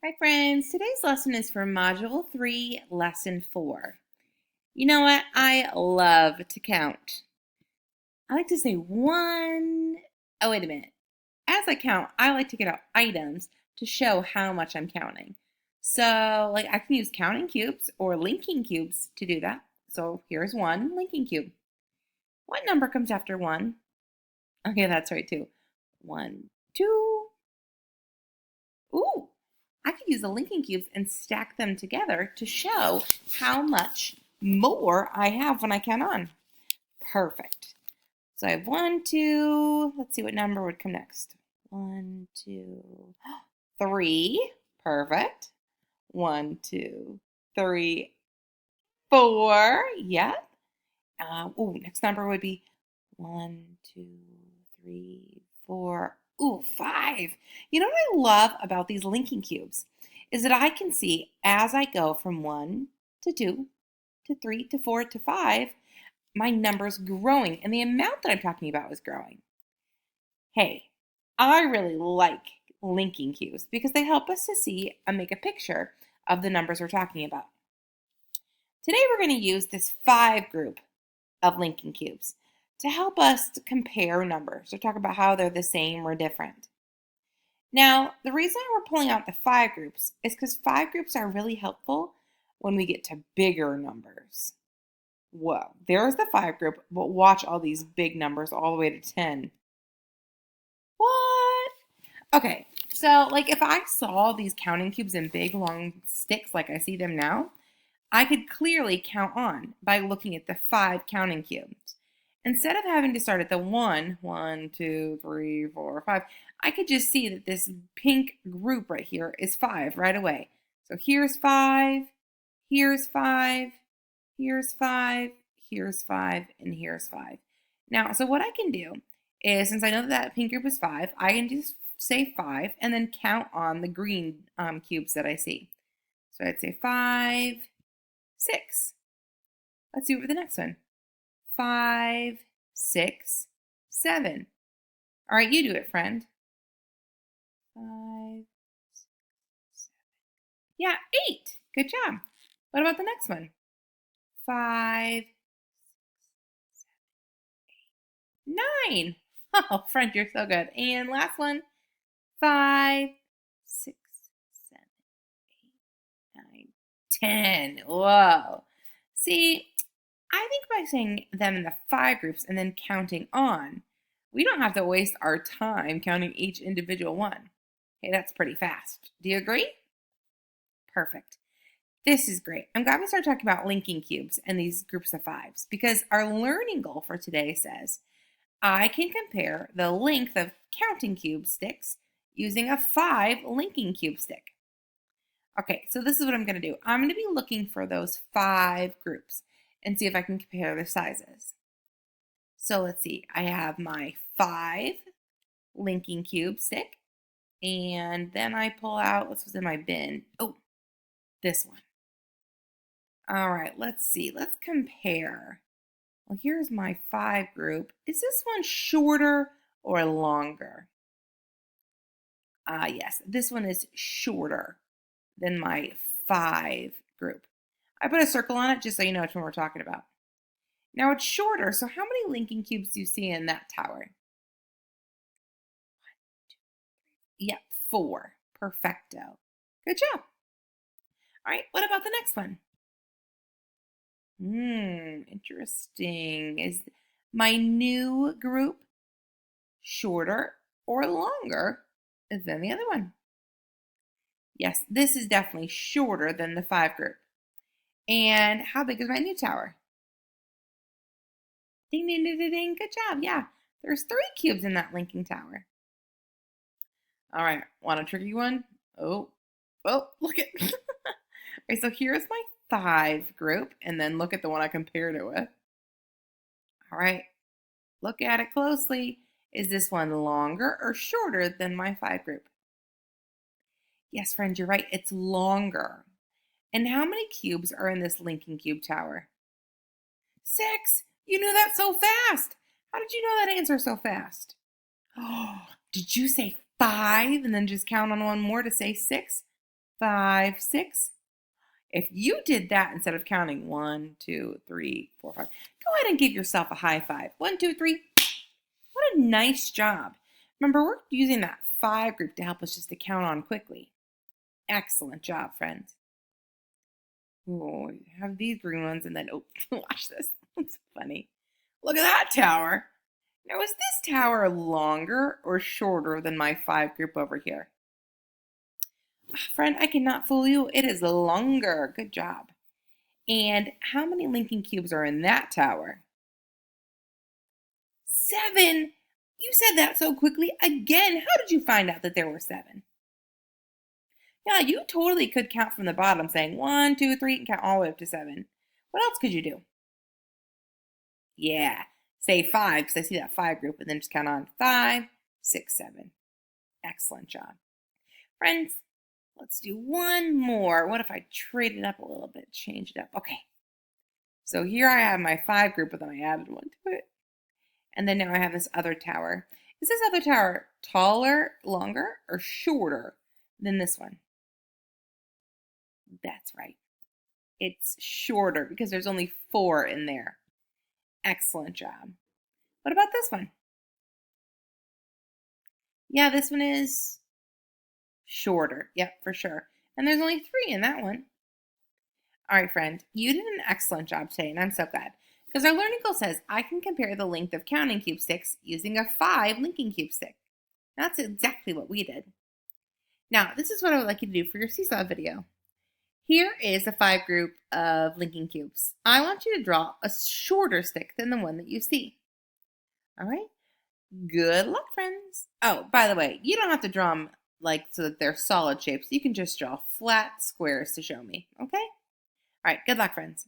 Hi friends, today's lesson is for Module 3, Lesson 4. You know what? I love to count. I like to say one. Oh, wait a minute. As I count, I like to get out items to show how much I'm counting. So, like I can use counting cubes or linking cubes to do that. So here's one linking cube. What number comes after 1? Okay, that's right too. 1, 2. Ooh, I could use the linking cubes and stack them together to show how much more I have when I count on. Perfect. So I have 1, 2. Let's see what number would come next. 1, 2, 3. Perfect. 1, 2, 3, 4. Yep. Next number would be 1, 2, 3, 4. Ooh, 5. You know what I love about these linking cubes is that I can see as I go from 1 to 2 to 3 to 4 to 5, my number's growing and the amount that I'm talking about is growing. Hey, I really like linking cubes because they help us to see and make a picture of the numbers we're talking about. Today we're going to use this 5 group of linking cubes to help us to compare numbers or talk about how they're the same or different. Now, the reason we're pulling out the 5 groups is because 5 groups are really helpful when we get to bigger numbers. Whoa, there's the 5 group, but watch all these big numbers all the way to 10. What? Okay, so like if I saw these counting cubes in big long sticks like I see them now, I could clearly count on by looking at the 5 counting cubes. Instead of having to start at the 1, 1, 2, 3, 4, 5, I could just see that this pink group right here is 5 right away. So here's 5, here's 5, here's 5, here's 5, and here's 5. Now, so what I can do is, since I know that pink group is 5, I can just say 5 and then count on the green cubes that I see. So I'd say 5, 6. Let's see for the next one. 5, 6, 7. All right, you do it, friend. 5, 6, 7. Yeah, 8. Good job. What about the next one? 5, 6, 7, 8. 9. Oh, friend, you're so good. And last one. 5, 6, 7, 8, 9, 10. Whoa. See, I think by saying them in the 5 groups and then counting on, we don't have to waste our time counting each individual one. Okay, that's pretty fast. Do you agree? Perfect. This is great. I'm glad we started talking about linking cubes and these groups of 5s because our learning goal for today says I can compare the length of counting cube sticks using a 5 linking cube stick. Okay, so this is what I'm going to do. I'm going to be looking for those 5 groups and see if I can compare their sizes. So let's see. I have my 5 linking cube stick, and then I pull out, what's in my bin? Oh, this one. All right, let's see. Let's compare. Well, here's my 5 group. Is this one shorter or longer? Yes, this one is shorter than my 5 group. I put a circle on it just so you know which one we're talking about. Now it's shorter, so how many linking cubes do you see in that tower? Yep, 4. Perfecto. Good job. All right, what about the next one? Interesting. Is my new group shorter or longer than the other one? Yes, this is definitely shorter than the 5 group. And how big is my new tower? Ding, ding, ding, ding, ding. Good job. Yeah, there's 3 cubes in that linking tower. All right, want a tricky one? Oh, look at. Okay, so here's my 5 group, and then look at the one I compared it with. All right, look at it closely. Is this one longer or shorter than my 5 group? Yes, friend, you're right. It's longer. And how many cubes are in this linking cube tower? 6. You knew that so fast. How did you know that answer so fast? Oh, did you say 5 and then just count on one more to say 6? 5, 6. If you did that instead of counting 1, 2, 3, 4, 5, go ahead and give yourself a high five. 1, 2, 3. What a nice job. Remember, we're using that 5 group to help us just to count on quickly. Excellent job, friends. Oh, have these green ones and then, oh, watch this. It's funny. Look at that tower. Now, is this tower longer or shorter than my 5 group over here? Friend, I cannot fool you. It is longer. Good job. And how many linking cubes are in that tower? 7. You said that so quickly. Again, how did you find out that there were 7? Yeah, you totally could count from the bottom, saying 1, 2, 3, and count all the way up to 7. What else could you do? Yeah, say 5, because I see that 5 group, and then just count on 5, 6, 7. Excellent job. Friends, let's do one more. What if I trade it up a little bit, change it up? Okay, so here I have my 5 group, but then I added 1 to it. And then now I have this other tower. Is this other tower taller, longer, or shorter than this one? That's right. It's shorter because there's only 4 in there. Excellent job. What about this one? Yeah, this one is shorter. Yep, for sure. And there's only 3 in that one. All right, friend, you did an excellent job today, and I'm so glad. Because our learning goal says I can compare the length of counting cube sticks using a 5 linking cube stick. That's exactly what we did. Now, this is what I would like you to do for your seesaw video. Here is a 5 group of linking cubes. I want you to draw a shorter stick than the one that you see. All right? Good luck, friends. Oh, by the way, you don't have to draw them like so that they're solid shapes. You can just draw flat squares to show me, okay? All right, good luck, friends.